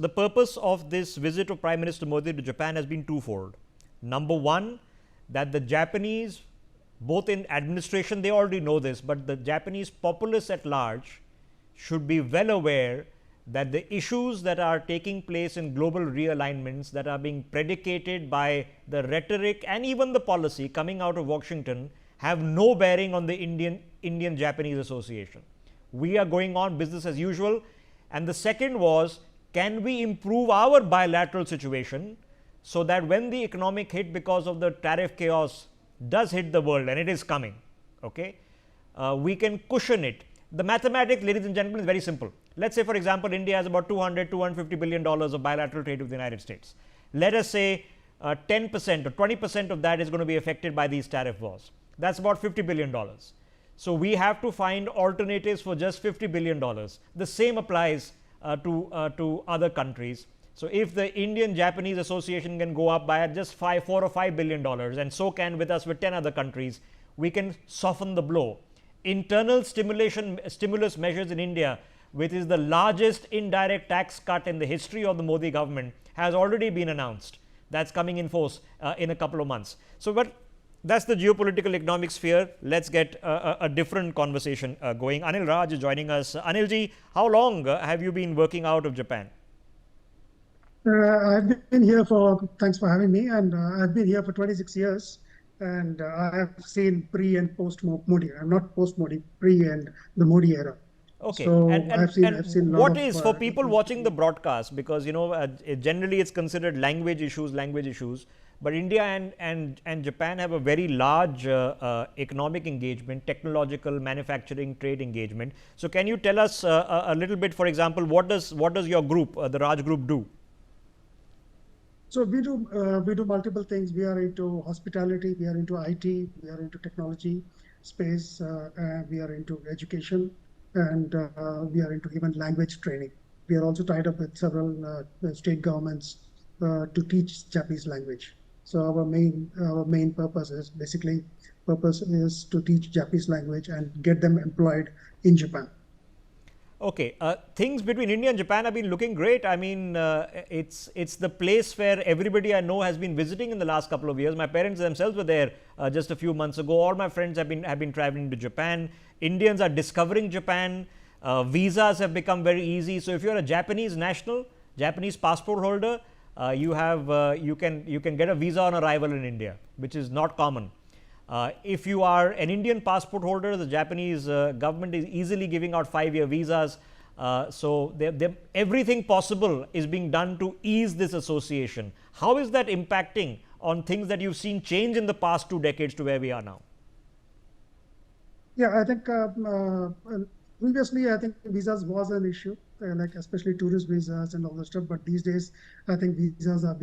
purpose of this visit of Prime Minister Modi to Japan has been twofold. Number one, that the Japanese, both in administration, they already know this, but the Japanese populace at large should be well aware that the issues that are taking place in global realignments that are being predicated by the rhetoric and even the policy coming out of Washington have no bearing on the Indian-Japanese association. We are going on business as usual. And the second was, can we improve our bilateral situation so that when the economic hit because of the tariff chaos does hit the world, and it is coming, okay, we can cushion it. The mathematics, ladies and gentlemen, is very simple. Let's say, for example, India has about $250 billion of bilateral trade with the United States. Let us say 10% or 20% of that is going to be affected by these tariff wars. That's about $50 billion. So we have to find alternatives for just $50 billion. The same applies to other countries. So if the Indian-Japanese association can go up by just $4 or $5 billion, and so can with us with 10 other countries, we can soften the blow. Internal stimulus measures in India, which is the largest indirect tax cut in the history of the Modi government, has already been announced. That's coming in force in a couple of months. So, but that's the geopolitical economic sphere. Let's get a different conversation going. Anil Raj is joining us. Anilji, how long have you been working out of Japan? I've been here thanks for having me, and I've been here for 26 years. And I have seen pre and post Modi. I'm not post Modi, pre and the Modi era. Okay. So I've seen what is for people watching the broadcast, because generally it's considered language issues, but India and Japan have a very large economic engagement, technological, manufacturing, trade engagement. So can you tell us a little bit, for example, what does your group, the Raj Group, do? So we do multiple things. We are into hospitality, we are into IT, we are into technology space, we are into education, and we are into even language training. We are also tied up with several state governments to teach Japanese language. So our main purpose is to teach Japanese language and get them employed in Japan. Okay, things between India and Japan have been looking great. I mean, it's the place where everybody I know has been visiting in the last couple of years. My parents themselves were there just a few months ago. All my friends have been traveling to Japan. Indians are discovering Japan. Visas have become very easy. So if you're a Japanese national, Japanese passport holder, you can get a visa on arrival in India, which is not common. If you are an Indian passport holder, the Japanese government is easily giving out 5-year visas. So everything possible is being done to ease this association. How is that impacting on things that you've seen change in the past 2 decades to where we are now? Yeah, I think previously, I think visas was an issue, like especially tourist visas and all that stuff. But these days, I think visas are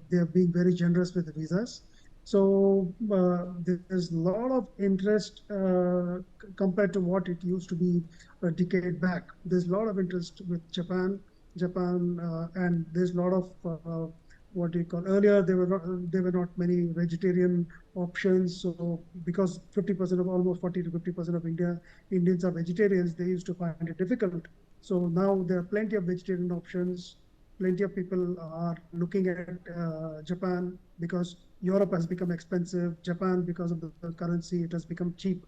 they're being very generous with the visas. So there's a lot of interest compared to what it used to be a decade back. There's a lot of interest with Japan, and there's a lot of what do you call, earlier there were not many vegetarian options. So because 50% of almost 40 to 50% of Indians are vegetarians, they used to find it difficult. So now there are plenty of vegetarian options. Plenty of people are looking at Japan because Europe has become expensive. Japan, because of the currency, it has become cheap.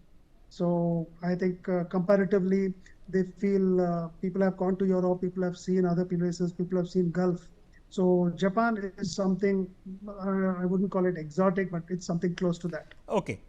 So I think comparatively, they feel people have gone to Europe, people have seen other places, people have seen Gulf. So Japan is something, I wouldn't call it exotic, but it's something close to that. Okay.